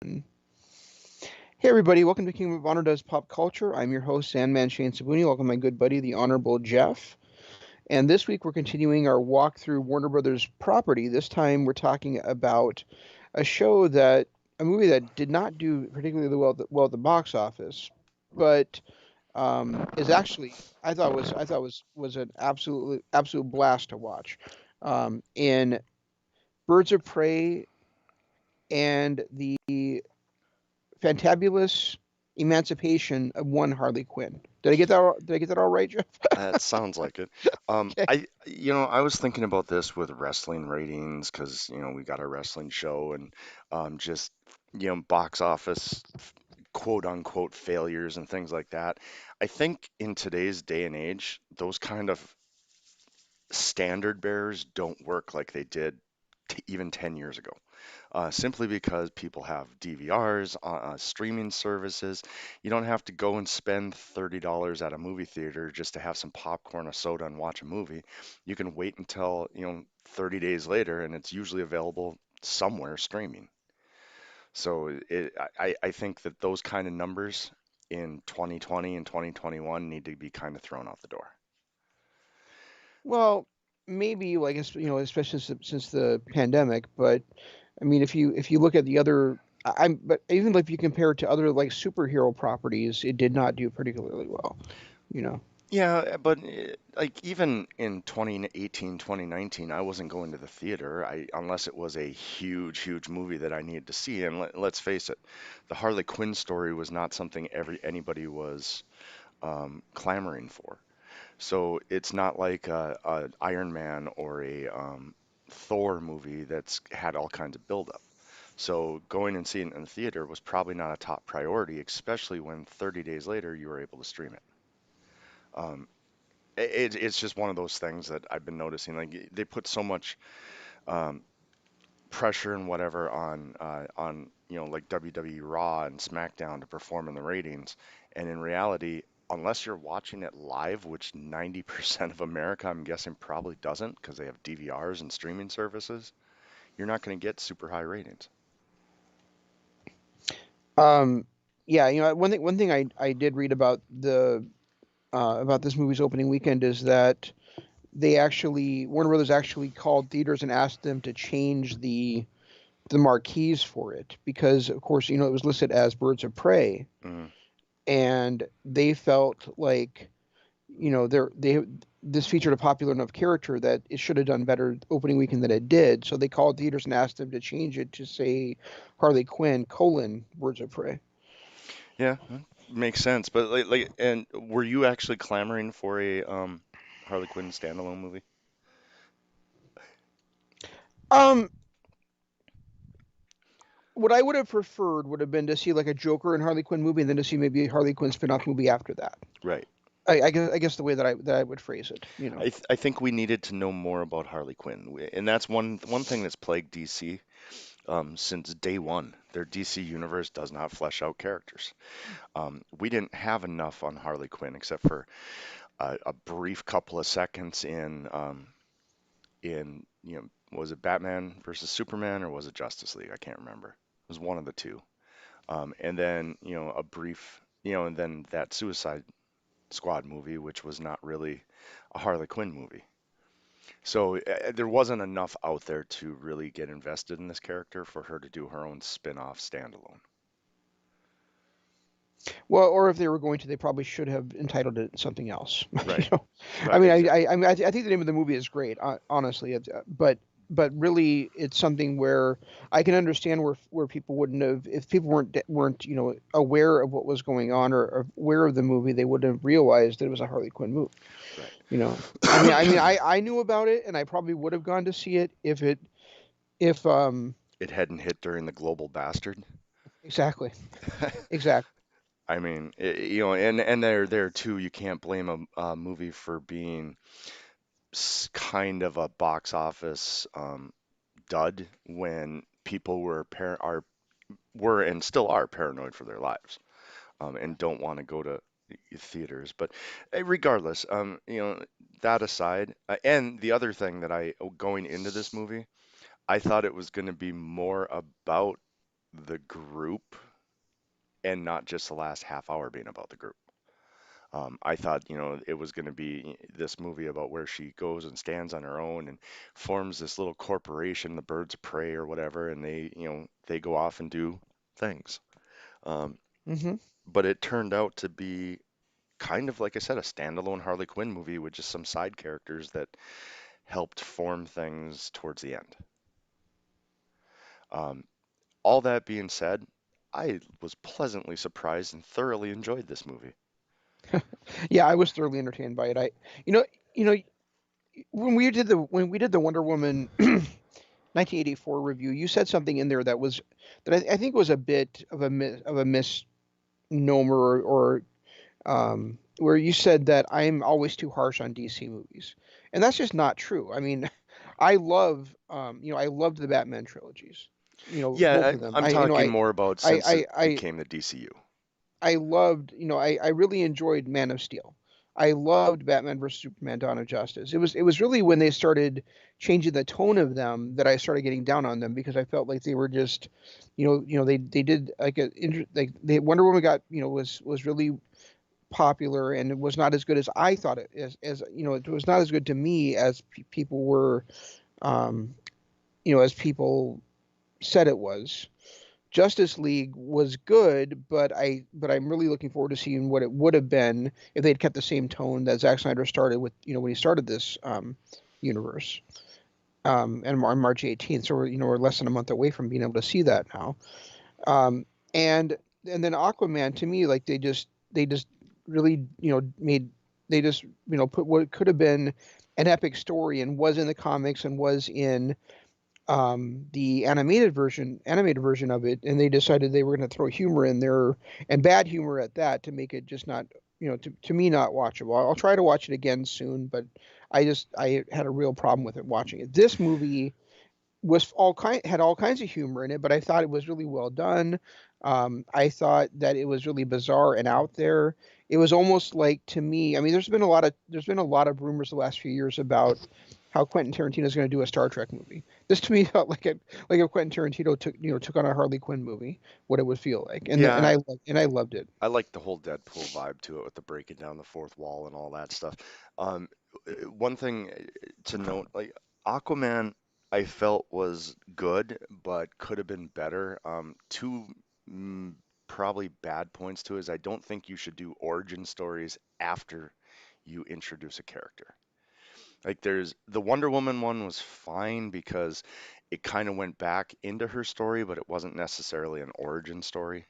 Hey everybody, welcome to Kingdom of Honor Does Pop Culture. I'm your host, Sandman Shane Sabuni. Welcome my good buddy, the Honorable Jeff. And this week we're continuing our walk through Warner Brothers property. This time we're talking about a show that a movie that did not do particularly well at the box office, but is actually I thought was an absolute blast to watch. In Birds of Prey and the fantabulous emancipation of one Harley Quinn. Did I get that all right, Jeff? That sounds like it. Okay. I was thinking about this with wrestling ratings because, we got a wrestling show and just, box office quote unquote failures and things like that. I think in today's day and age, those kind of standard bearers don't work like they did t even 10 years ago. Simply because people have DVRs, streaming services. You don't have to go and spend $30 at a movie theater just to have some popcorn, a soda, and watch a movie. You can wait until, 30 days later, and it's usually available somewhere streaming. So I think that those kind of numbers in 2020 and 2021 need to be kind of thrown out the door. Well, maybe like especially since the pandemic. But I mean, if you look at the other, I'm but even if you compare it to other like superhero properties, it did not do particularly well. You know. Yeah, but like even in 2018, 2019, I wasn't going to the theater unless it was a huge, huge movie that I needed to see. And let's face it, the Harley Quinn story was not something anybody was clamoring for. So it's not like a Iron Man or a Thor movie that's had all kinds of buildup. So going and seeing it in the theater was probably not a top priority, especially when 30 days later you were able to stream it. Um, it's just one of those things that I've been noticing. Like they put so much um, pressure and whatever on like WWE Raw and SmackDown to perform in the ratings, and in reality, unless you're watching it live, which 90% of America I'm guessing probably doesn't because they have DVRs and streaming services, you're not going to get super high ratings. Um, yeah, one thing I did read about this movie's opening weekend is that they actually Warner Brothers actually called theaters and asked them to change the marquees for it because of course it was listed as Birds of Prey, Mm. and they felt like they this featured a popular enough character that it should have done better opening weekend than it did, so they called theaters and asked them to change it to say Harley Quinn colon Birds of Prey. Yeah, makes sense. But and were you actually clamoring for a Harley Quinn standalone movie? um what I would have preferred would have been to see like a Joker and Harley Quinn movie, and then to see maybe a Harley Quinn spin-off movie after that. Right. I guess the way that I would phrase it. I think we needed to know more about Harley Quinn, and that's one thing that's plagued DC since day one. Their DC universe does not flesh out characters. We didn't have enough on Harley Quinn except for a brief couple of seconds in was it Batman versus Superman or was it Justice League? I can't remember. It was one of the two. And then a brief and then that Suicide Squad movie, which was not really a Harley Quinn movie. So there wasn't enough out there to really get invested in this character for her to do her own spin-off standalone. Well, or if they were going to, they probably should have entitled it something else. you Right, know, I right, mean, exactly. I think the name of the movie is great, honestly. But really, it's something where I can understand where people wouldn't have, if people weren't aware of what was going on, or aware of the movie, they wouldn't have realized that it was a Harley Quinn movie. Right. You know, I knew about it, and I probably would have gone to see it if It hadn't hit during the global bastard. exactly, exactly. I mean, and there too, you can't blame a movie for being kind of a box office dud when people were and still are paranoid for their lives, and don't want to go to theaters. But regardless, that aside, and the other thing that going into this movie, I thought it was going to be more about the group and not just the last half hour being about the group. I thought, it was going to be this movie about where she goes and stands on her own and forms this little corporation, the Birds of Prey or whatever, and they go off and do things. Um, Hmm. but it turned out to be kind of, like I said, a standalone Harley Quinn movie with just some side characters that helped form things towards the end. Um, all that being said, I was pleasantly surprised and thoroughly enjoyed this movie. Yeah, I was thoroughly entertained by it. You know, you know, when we did the Wonder Woman 1984 review, you said something in there that I think was a bit of a misnomer, where you said that I'm always too harsh on DC movies, and that's just not true. I mean, I loved the Batman trilogies, both Yeah, of them. I'm talking more about I, since I, it I, became the DCU. I loved, I really enjoyed Man of Steel. I loved Batman versus Superman: Dawn of Justice. It was really when they started changing the tone of them that I started getting down on them because I felt like they were just, they did like Wonder Woman got, was really popular and it was not as good as I thought it was not as good to me as people were, um, as people said it was. Justice League was good, but I'm really looking forward to seeing what it would have been if they'd kept the same tone that Zack Snyder started with, when he started this universe. And on March 18th, so we're less than a month away from being able to see that now. Um, and and then Aquaman, to me, like they just really, made they just, put what could have been an epic story and was in the comics and was in the animated version of it, and they decided they were going to throw humor in there, and bad humor at that, to make it just not, to me, not watchable. I'll try to watch it again soon, but I had a real problem with it watching it. This movie was had all kinds of humor in it, but I thought it was really well done. I thought that it was really bizarre and out there. It was almost like, to me, I mean, there's been a lot of rumors the last few years about how Quentin Tarantino is going to do a Star Trek movie. This to me felt like if Quentin Tarantino took on a Harley Quinn movie, what it would feel like, Yeah, and I loved it. I like the whole Deadpool vibe to it with the breaking down the fourth wall and all that stuff. Um, One thing to note, like Aquaman, I felt was good, but could have been better. Two mm, probably bad points to it is I don't think you should do origin stories after you introduce a character. Like there's the Wonder Woman one was fine because it kind of went back into her story, but it wasn't necessarily an origin story.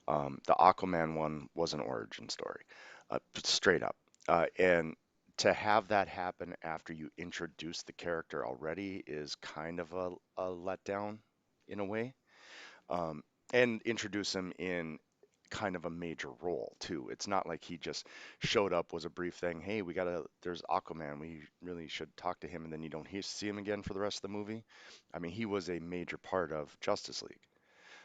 The Aquaman one was an origin story, straight up. And to have that happen after you introduce the character already is kind of a letdown in a way. Um, and introduce him in kind of a major role too. It's not like he just showed up, was a brief thing. Hey, there's Aquaman. We really should talk to him, and then you don't see him again for the rest of the movie. I mean, he was a major part of Justice League.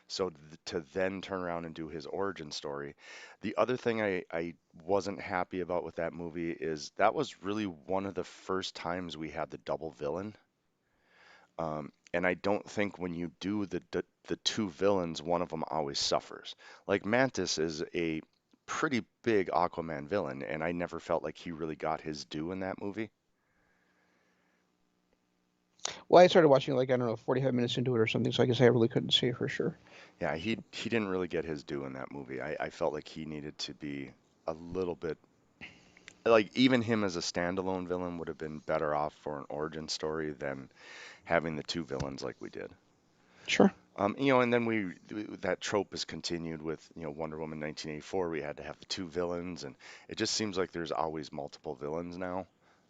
So to then turn around and do his origin story. The other thing I wasn't happy about with that movie is that was really one of the first times we had the double villain. And I don't think when you do the two villains, one of them always suffers. Like Mantis is a pretty big Aquaman villain, and I never felt like he really got his due in that movie. Well, I started watching, like, I don't know, 45 minutes into it or something, so I guess I really couldn't say for sure. Yeah, he didn't really get his due in that movie. I felt like he needed to be a little bit like even him as a standalone villain would have been better off for an origin story than having the two villains like we did. Sure. And then that trope is continued with, Wonder Woman 1984. We had to have the two villains, and it just seems like there's always multiple villains now.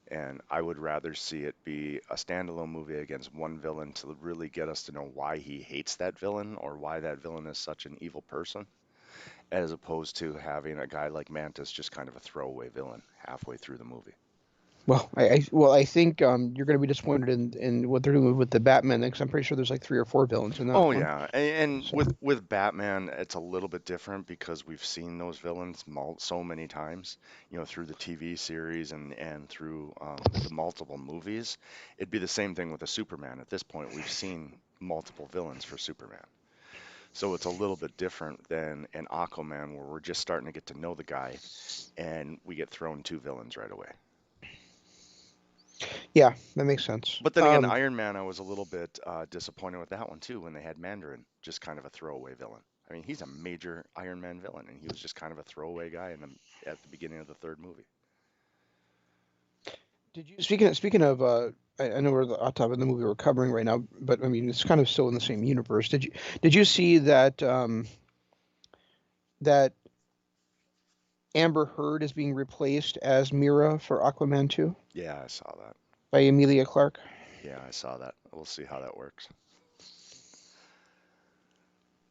And I would rather see it be a standalone movie against one villain to really get us to know why he hates that villain or why that villain is such an evil person, as opposed to having a guy like Mantis just kind of a throwaway villain halfway through the movie. Well, I think you're going to be disappointed in what they're doing with the Batman, because I'm pretty sure there's like three or four villains in that Oh one. yeah, and So, with Batman, it's a little bit different because we've seen those villains so many times, through the TV series and through the multiple movies. It'd be the same thing with a Superman. At this point, we've seen multiple villains for Superman. So it's a little bit different than an Aquaman where we're just starting to get to know the guy and we get thrown two villains right away. Yeah, that makes sense. But then again, Iron Man, I was a little bit disappointed with that one too when they had Mandarin, just kind of a throwaway villain. I mean, he's a major Iron Man villain, and he was just kind of a throwaway guy at the beginning of the third movie. Did you speaking of I know we're on top of the movie we're covering right now, but I mean it's kind of still in the same universe. Did you see that that Amber Heard is being replaced as Mira for Aquaman 2 Yeah, I saw that. by Emilia Clarke? Yeah, I saw that. We'll see how that works.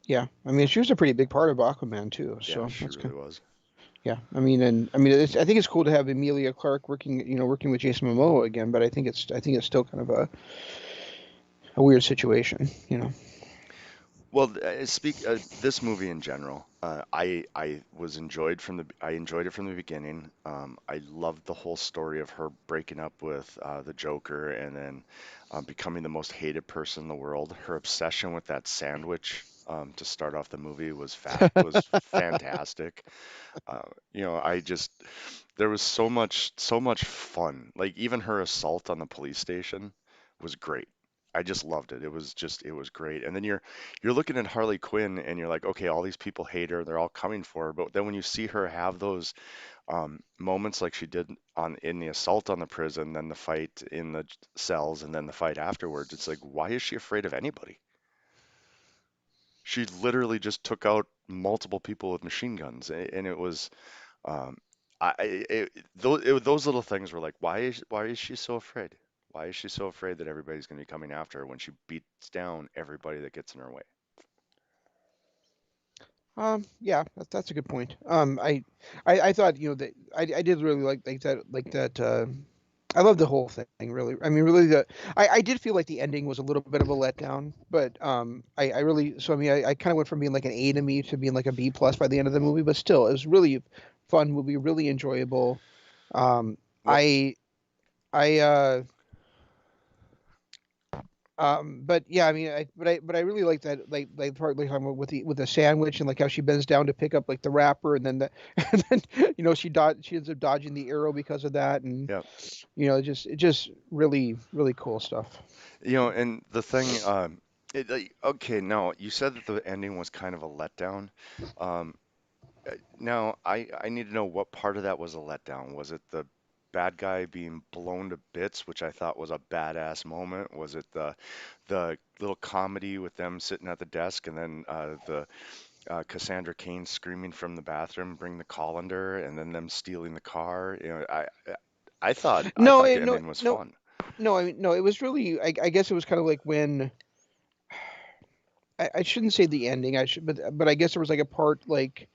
Yeah, I mean she was a pretty big part of Aquaman too, Yeah, so she that's really kind. was. Yeah, I mean I think it's cool to have Emilia Clarke working with Jason Momoa again, but I think it's still kind of a weird situation, you know. Well, speak this movie in general. I enjoyed it from the beginning. I loved the whole story of her breaking up with the Joker and then becoming the most hated person in the world. Her obsession with that sandwich to start off the movie was fantastic. I just there was so much fun. Like even her assault on the police station was great. I just loved it. It was great. And then you're looking at Harley Quinn and you're like, okay, all these people hate her. They're all coming for her. But then when you see her have those moments like she did on in the assault on the prison, then the fight in the cells, and then the fight afterwards, it's like, why is she afraid of anybody? She literally just took out multiple people with machine guns, and it was um, those little things were like, why is she so afraid? Why is she so afraid that everybody's going to be coming after her when she beats down everybody that gets in her way? Yeah, that's a good point. I thought that I did really like that. I love the whole thing. Really, I mean, really, I did feel like the ending was a little bit of a letdown, but I really so I mean, I kind of went from being like an A to me to being like a B plus by the end of the movie, but still, it was really fun movie, really enjoyable. Um, Well, I I but yeah, I mean, but I really like that, like the part like talking about with the sandwich and like how she bends down to pick up like the wrapper, and then and then she ends up dodging the arrow because of that, and yeah, it just really cool stuff. and the thing, okay, no, you said that the ending was kind of a letdown. Um, Now, I need to know what part of that was a letdown. Was it the bad guy being blown to bits, which I thought was a badass moment? Was it the little comedy with them sitting at the desk and then the Cassandra Cain screaming from the bathroom, "Bring the colander," and then them stealing the car? I No, thought the ending was fun. no. I mean, no. It was really. I guess it was kind of like when I shouldn't say the ending. I should, but I guess there was like a part like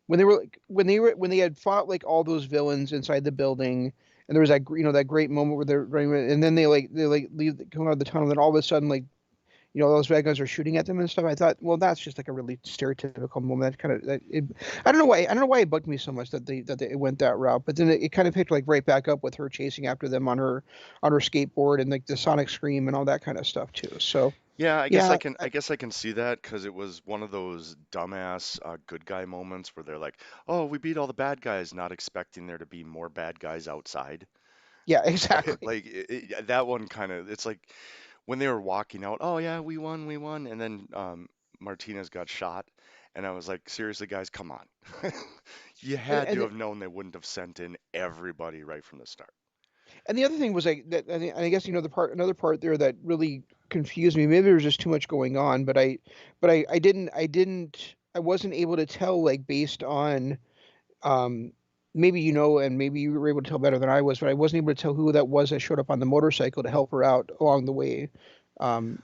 when they were like when they had fought like all those villains inside the building, and there was that that great moment where they're running, and then they like leave come out of the tunnel, and then all of a sudden like those bad guys are shooting at them and stuff. I thought, well, that's just like a really stereotypical moment. That kind of that it, I don't know why it bugged me so much that it went that route. But then it kind of picked like right back up with her chasing after them on her skateboard and like the sonic scream and all that kind of stuff too. So Yeah, yeah, I guess I can see that because it was one of those dumbass good guy moments where they're like, "Oh, we beat all the bad guys," not expecting there to be more bad guys outside. yeah, exactly. Like that one kind of, it's like when they were walking out, "Oh yeah, we won," and then Martinez got shot, and I was like, "Seriously, guys, come on." You And had to and have known they wouldn't have sent in everybody right from the start. and the other thing was like that, and I guess another part there that really confused me. Maybe there was just too much going on, I wasn't able to tell like based on um, maybe and maybe you were able to tell better than I was, but I wasn't able to tell who that was that showed up on the motorcycle to help her out along the way, um,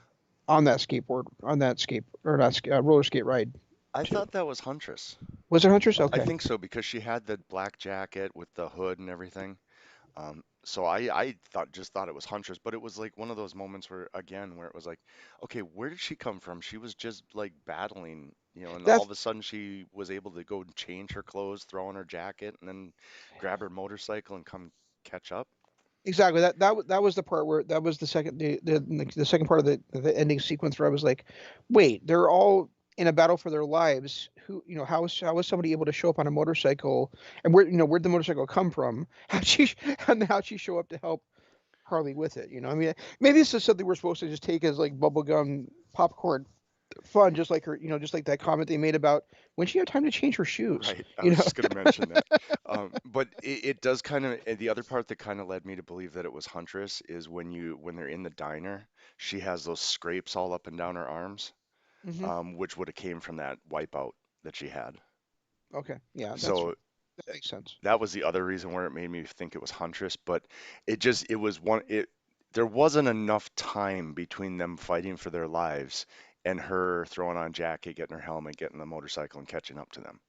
on that skateboard, on that skate or not roller skate ride I too. thought that was Huntress. Was it Huntress? I Okay, think so because she had the black jacket with the hood and everything. So I thought it was Huntress, but it was like one of those moments where again where it was like, okay, where did she come from? She was just like battling, and all that's of a sudden she was able to go and change her clothes, throw on her jacket, and then grab her motorcycle and come catch up. exactly that was the part where that was the second the second part of the ending sequence where I was like, wait, they're all. in a battle for their lives, who, how was somebody able to show up on a motorcycle, and where'd the motorcycle come from? How'd she show up to help Harley with it? I mean, maybe this is something we're supposed to just take as like bubblegum popcorn fun, just like just like that comment they made about when she had time to change her shoes. Right. I was just going to mention that. But it does kind of, the other part that kind of led me to believe that it was Huntress is when they're in the diner, she has those scrapes all up and down her arms, Hmm. which would have came from that wipeout that she had. Okay, yeah, So that makes sense. that was the other reason where it made me think it was Huntress, but it was there wasn't enough time between them fighting for their lives and her throwing on jacket, getting her helmet, getting the motorcycle, and catching up to them.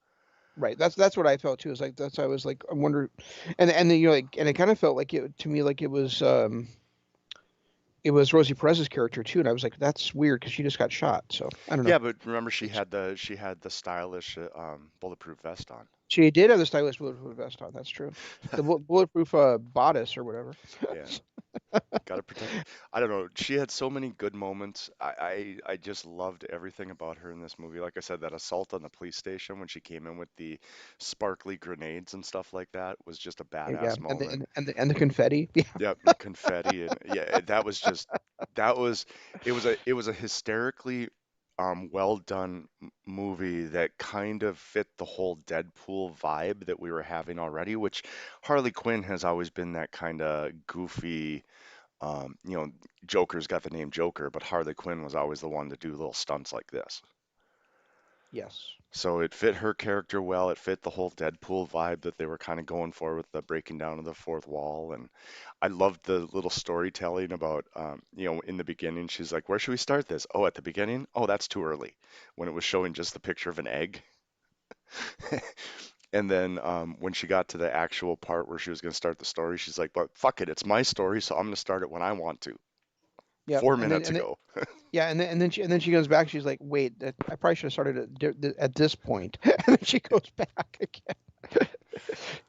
Right. That's what I felt too. Is like that's I was like I wonder, and then like and it kind of felt like it to me like it was Rosie Perez's character too, and I was like that's weird because she just got shot. So I don't know. Yeah, but remember It's, she had the stylish bulletproof vest on. she did have the stylish bulletproof vest on. That's true. The bulletproof bodice or whatever. Yeah, gotta protect. I don't know. She had so many good moments. I just loved everything about her in this movie. Like I said, that assault on the police station when she came in with the sparkly grenades and stuff like that was just a Yeah, badass and the moment. and the confetti. Yeah. Yep, and confetti and yeah, that was just that was it was a hysterically well done movie that kind of fit the whole Deadpool vibe that we were having already, which Harley Quinn has always been that kind of goofy Joker's got the name Joker, but Harley Quinn was always the one to do little stunts like this. Yes. So it fit her character well. It fit the whole Deadpool vibe that they were kind of going for with the breaking down of the fourth wall. And I loved the little storytelling about, in the beginning, she's like, where should we start this? Oh, at the beginning? Oh, that's too early. When it was showing just the picture of an egg. And then when she got to the actual part where she was going to start the story, she's like, but fuck it, it's my story, so I'm going to start it when I want to. Yep. 4 minutes ago. Yeah, and then she comes back. She's like, "Wait, I probably should have started at this point." And then she goes back again.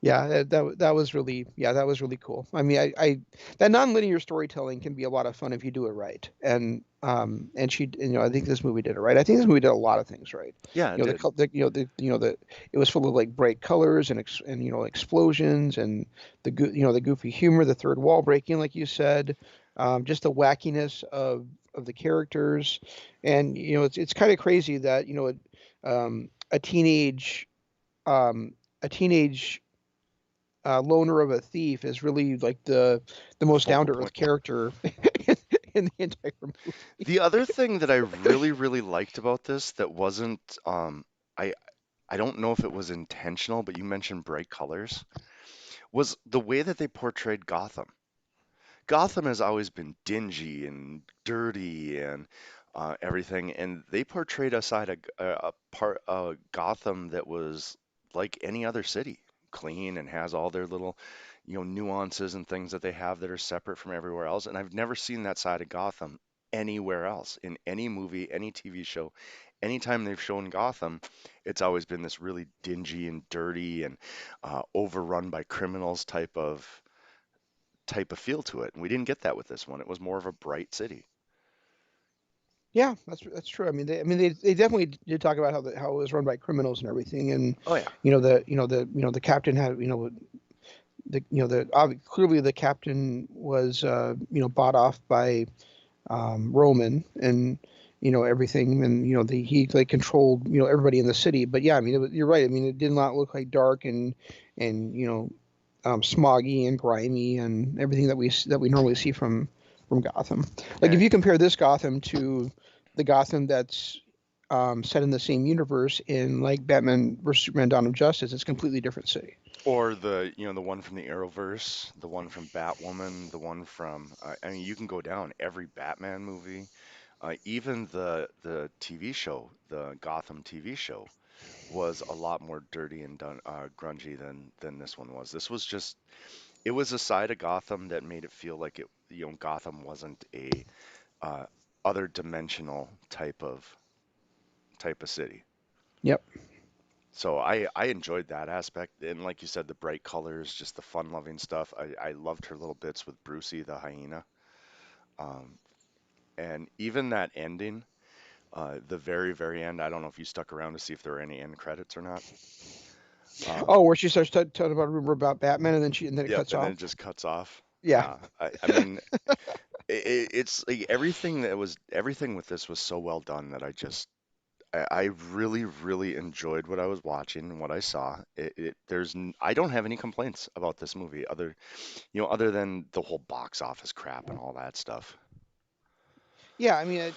Yeah, that was really cool. I mean, I that nonlinear storytelling can be a lot of fun if you do it right. And I think this movie did it right. I think this movie did a lot of things right. Yeah, it did. It was full of like bright colors and explosions and the goofy humor, the third wall breaking, like you said, just the wackiness of the characters, and it's kind of crazy that a um, teenage loner of a thief is really like the The most down focal to earth point. character in the entire movie. The other thing that I really, really liked about this that wasn't, I I don't know if it was intentional, but you mentioned bright colors, was the way that they portrayed Gotham. Gotham has always been dingy and dirty and everything, and they portrayed a side of a part of Gotham that was like any other city, clean and has all their little, nuances and things that they have that are separate from everywhere else. And I've never seen that side of Gotham anywhere else in any movie, any TV show. Anytime they've shown Gotham, it's always been this really dingy and dirty and overrun by criminals type of feel to it. And we didn't get that with this one. It was more of a bright city. Yeah, that's true. They definitely did talk about how it was run by criminals and everything, and Oh yeah. the captain had clearly the captain was bought off by Roman and everything, and he like controlled everybody in the city. But yeah, you're right. I mean, it did not look like dark and smoggy and grimy and everything that we normally see from Gotham. Like Yeah. if you compare this Gotham to the Gotham that's set in the same universe in like Batman versus Superman: Dawn of Justice, it's a completely different city. Or the one from the Arrowverse, the one from Batwoman, the one from, I mean, you can go down every Batman movie, even the TV show, the Gotham TV show, was a lot more dirty and grungy than this one was. This was just, it was a side of Gotham that made it feel like Gotham wasn't a uh, other dimensional type of city. Yep. So I enjoyed that aspect. And like you said, the bright colors, just the fun-loving stuff. I loved her little bits with Brucey the hyena. Um, and even that ending, the very, very end. I don't know if you stuck around to see if there were any end credits or not. Oh, where she starts telling about a rumor about Batman, and then it Yep, cuts and then off. it just cuts off. Yeah. Yeah, I mean, it's like everything with this was so well done that I really, really enjoyed what I was watching and what I saw. I don't have any complaints about this movie other than the whole box office crap and all that stuff. Yeah, I mean,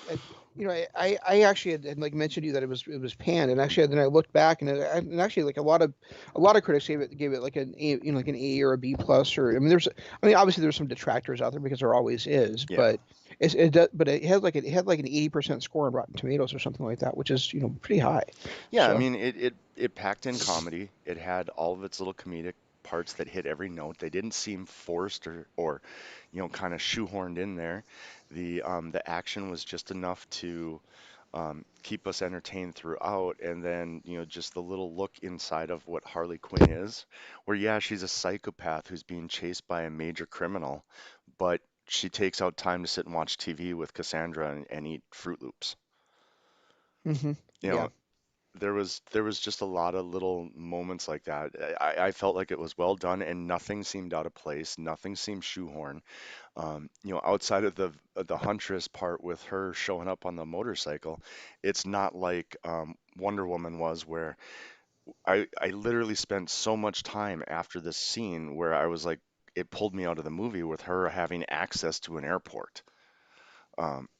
I actually had like mentioned to you that it was panned, and actually then I looked back and actually like a lot of critics gave it like an A, like an A or a B plus, or obviously there's some detractors out there because there always is, Yeah. but but it had like an 80% score on Rotten Tomatoes or something like that, which is pretty high. Yeah, I So mean, it packed in comedy. It had all of its little comedic parts that hit every note. They didn't seem forced or kind of shoehorned in there. The action was just enough to keep us entertained throughout, and then just the little look inside of what Harley Quinn is, where yeah, she's a psychopath who's being chased by a major criminal, but she takes out time to sit and watch TV with Cassandra and eat Fruit Loops. hmm You yeah, know, there was just a lot of little moments like that. I felt like it was well done and nothing seemed out of place. Nothing seemed shoehorned. Outside of the Huntress part with her showing up on the motorcycle, it's not like Wonder Woman was, where I literally spent so much time after this scene where I was like, it pulled me out of the movie with her having access to an airport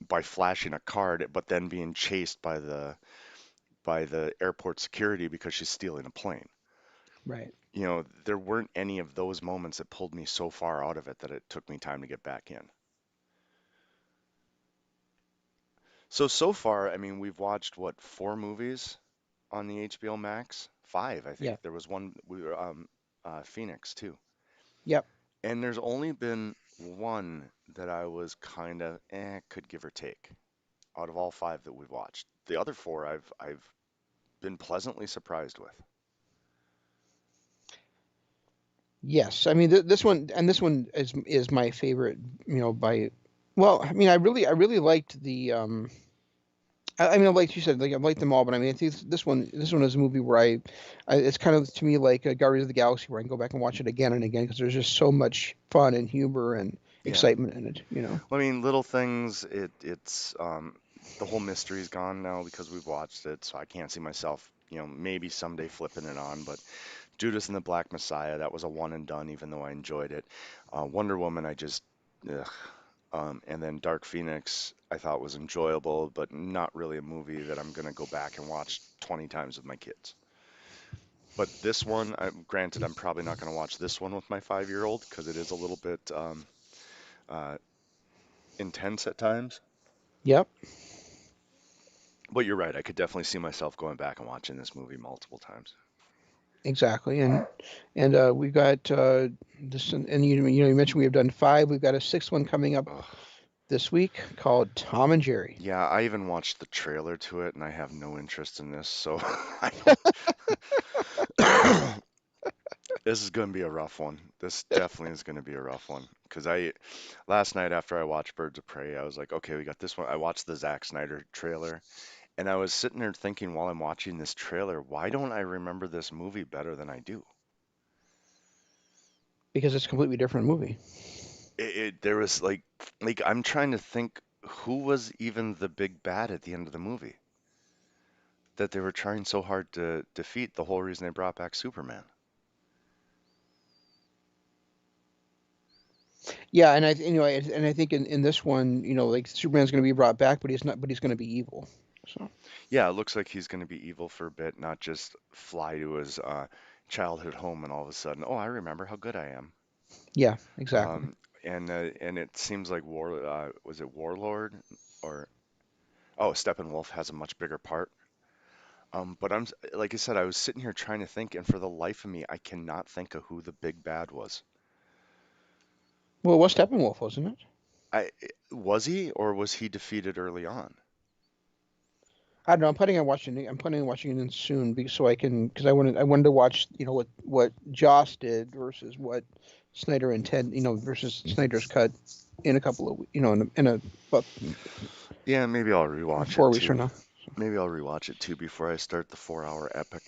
by flashing a card, but then being chased by the airport security because she's stealing a plane. right. There weren't any of those moments that pulled me so far out of it that it took me time to get back in. So far, I mean, we've watched what, four movies on the HBO Max? Five, I Yeah, think. There was one we were Phoenix too. yep. And there's only been one that I was kind of could give or take out of all five that we've watched. The other four I've been pleasantly surprised with. Yes, I mean this one is my favorite. By well, I mean I really liked the I mean like you said, like I liked them all, but I mean I think this one is a movie where it's kind of to me like Guardians of the Galaxy, where I can go back and watch it again and again because there's just so much fun and humor and Yeah. excitement in it. Well, I mean, little things. It's the whole mystery's gone now because we've watched it, so I can't see myself, maybe someday flipping it on. But Judas and the Black Messiah, that was a one and done, even though I enjoyed it. Wonder Woman, ugh. And then Dark Phoenix, I thought was enjoyable, but not really a movie that I'm gonna go back and watch 20 times with my kids. But this one, granted, I'm probably not gonna watch this one with my 5-year-old because it is a little bit uh, intense at times. Yep, But you're right. I could definitely see myself going back and watching this movie multiple times. exactly. And we've got this, and you mentioned we have done five. We've got a sixth one coming up Ugh. this week called Tom and Jerry. Yeah, I even watched the trailer to it, and I have no interest in this, so I don't. This is going to be a rough one. This definitely is going to be a rough one. Because last night after I watched Birds of Prey, I was like, okay, we got this one. I watched the Zack Snyder trailer, and I was sitting there thinking while I'm watching this trailer, why don't I remember this movie better than I do? Because it's a completely different movie. There was like I'm trying to think who was even the big bad at the end of the movie that they were trying so hard to defeat, the whole reason they brought back Superman. Yeah, and I think in this one, like Superman's going to be brought back, but he's not, but he's going to be evil. So Yeah, it looks like he's going to be evil for a bit, not just fly to his childhood home and all of a sudden, oh, I remember how good I am. yeah, exactly. Um, and it seems like was it Warlord or oh, Steppenwolf has a much bigger part. But like I said, I was sitting here trying to think, and for the life of me, I cannot think of who the big bad was. Well, it was Steppenwolf, wasn't it? I Was he, or was he defeated early on? I don't know. I'm planning on watching it in soon so I can because I wanted to watch what Joss did versus what Snyder intend versus Snyder's cut in a couple of about Yeah, maybe I'll rewatch it 4 weeks from too. now. Maybe I'll rewatch it too before I start the 4-hour epic,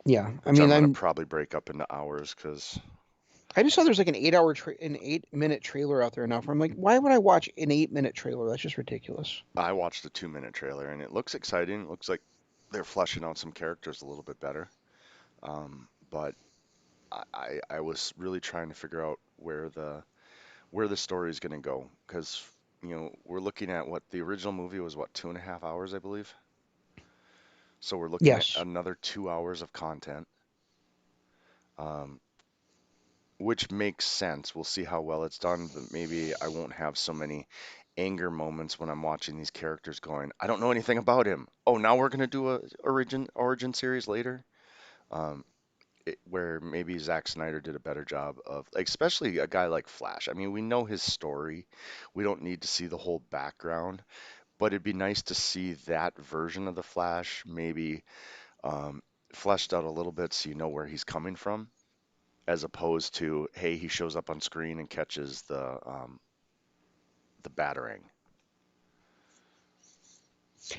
Yeah, I which mean, I'm gonna probably break up into hours because I just saw there's like an 8 minute trailer out there now. I'm like, why would I watch an 8 minute trailer? That's just ridiculous. I watched the 2-minute trailer and it looks exciting. It looks like they're fleshing out some characters a little bit better. But I was really trying to figure out where the story is gonna go because we're looking at what the original movie was, what, 2.5 hours, I believe. So we're looking at Yes. another 2 hours of content, um, which makes sense. We'll see how well it's done, but maybe I won't have so many anger moments when I'm watching these characters going, I don't know anything about him. Oh, now we're gonna do a origin series later, where maybe Zack Snyder did a better job of, like, especially a guy like Flash. I mean, we know his story. We don't need to see the whole background, but it'd be nice to see that version of the Flash maybe um, fleshed out a little bit so you know where he's coming from, as opposed to, hey, he shows up on screen and catches the batarang.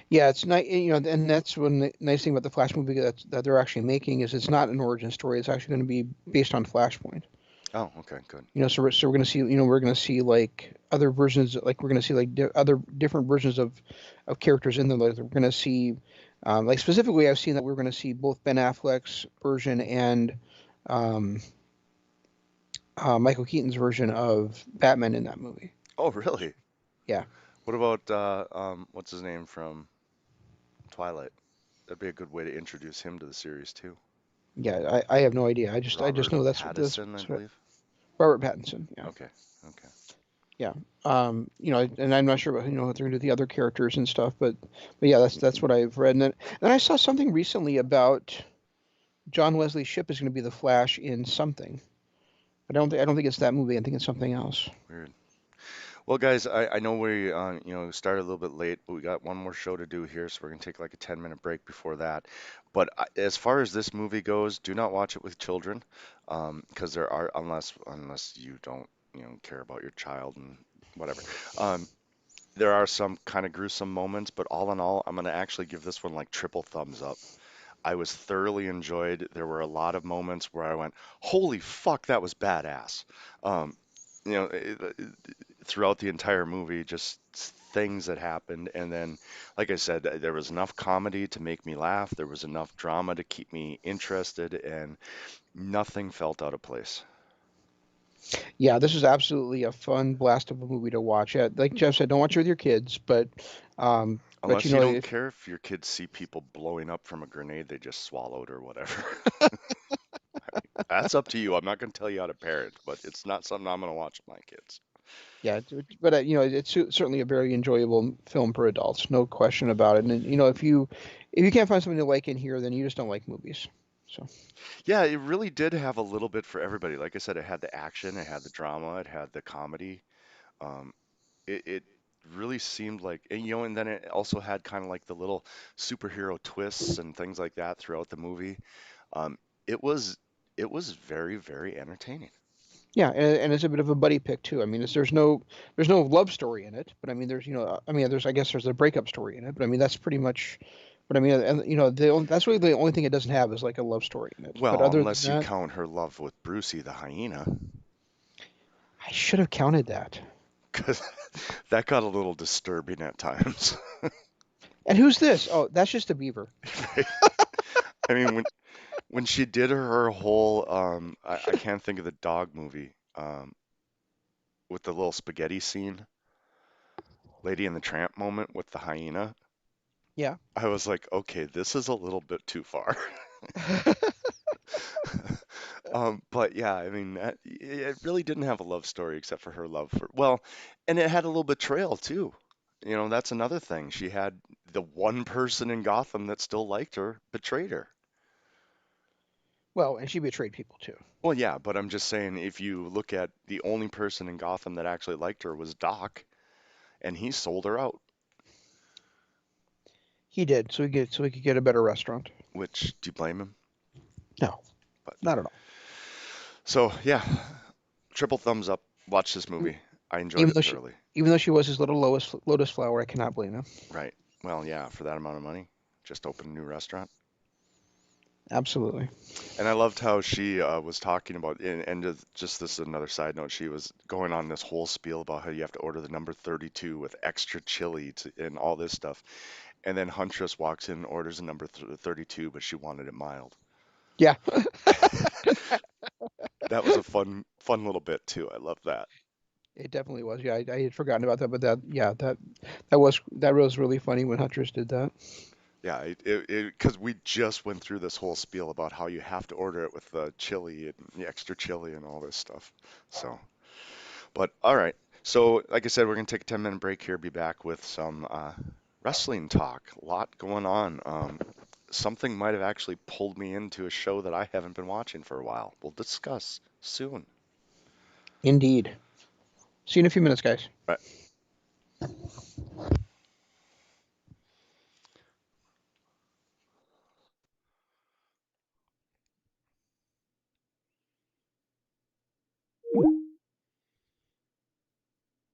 Yeah, it's nice, and that's one nice thing about the Flash movie that they're actually making is it's not an origin story. It's actually going to be based on Flashpoint. Oh, okay, good. So we're going to see, we're going to see like other versions, like we're going to see like other different versions of characters in them. Like we're going to see, like specifically, I've seen that we're going to see both Ben Affleck's version and um, Michael Keaton's version of Batman in that movie. Oh, really? Yeah, What about what's his name from Twilight? That'd be a good way to introduce him to the series too. yeah. I have no idea. I just Robert know that's Pattinson, I believe. Robert Pattinson. Yeah. Okay, okay. Yeah. And I'm not sure about what they're gonna do with the other characters and stuff, but yeah, that's what I've read. And I saw something recently about John Wesley Shipp is going to be the Flash in something. I don't think it's that movie. I think it's something else. Weird. Well, guys, I know we started a little bit late, but we got one more show to do here, so we're gonna take like a 10-minute break before that. But as far as this movie goes, do not watch it with children, because there are, unless you don't care about your child and whatever. Um, there are some kind of gruesome moments, but all in all, I'm gonna actually give this one like triple thumbs up. I was thoroughly enjoyed. There were a lot of moments where I went, "Holy fuck, that was badass." Um, you know, throughout the entire movie, just things that happened. And then, like I said, there was enough comedy to make me laugh. There was enough drama to keep me interested, and nothing felt out of place. Yeah, this is absolutely a fun blast of a movie to watch. Yeah, like Jeff said, don't watch it with your kids, but Unless you don't if care if your kids see people blowing up from a grenade they just swallowed or whatever. That's up to you. I'm not going to tell you how to parent, but it's not something I'm going to watch with my kids. yeah, but it's certainly a very enjoyable film for adults, no question about it. And if you can't find something to like in here, then you just don't like movies. So Yeah, it really did have a little bit for everybody. Like I said, it had the action, it had the drama, it had the comedy. Um, it really seemed like, and then it also had kind of like the little superhero twists and things like that throughout the movie. Um, it was it was very, very entertaining. yeah, and it's a bit of a buddy pick too. I mean, there's no love story in it, but I mean, I guess there's a breakup story in it, but I mean that's pretty much. But I mean, and that's really the only thing it doesn't have is like a love story in it. But Well, other than unless you that, count her love with Brucey the hyena, I should have counted that. because that got a little disturbing at times. And who's this? Oh, that's just a beaver. I mean, when she did her whole I can't think of the dog movie with the little spaghetti scene, Lady and the Tramp moment with the hyena, Yeah. I was like, okay, this is a little bit too far. But yeah, I mean, it really didn't have a love story except for her love for, well, and it had a little betrayal too. That's another thing. She had the one person in Gotham that still liked her betrayed her. Well, and she betrayed people too. Well, yeah, but I'm just saying, if you look at the only person in Gotham that actually liked her was Doc, and he sold her out, He did, so he could get a better restaurant. which, do you blame him? No, But not at all. so yeah, triple thumbs up. Watch this movie. I enjoyed Even it though she, thoroughly. even though she was his little lotus flower, I cannot blame him. Right. Well, yeah, for that amount of money, just open a new restaurant. Absolutely. And I loved how she was talking about, and just this is another side note, she was going on this whole spiel about how you have to order the number 32 with extra chili and all this stuff. And then Huntress walks in and orders a number 32, but she wanted it mild. Yeah, That was a fun little bit too. I love that. it definitely was. Yeah, I had forgotten about that, but that was really funny when Huntress did that. Yeah, because we just went through this whole spiel about how you have to order it with the chili and the extra chili and all this stuff. So, but all right. So, like I said, we're gonna take a 10-minute break here. Be back with some wrestling talk. A lot going on. Something might have actually pulled me into a show that I haven't been watching for a while. We'll discuss soon. Indeed. See you in a few minutes, guys. Right.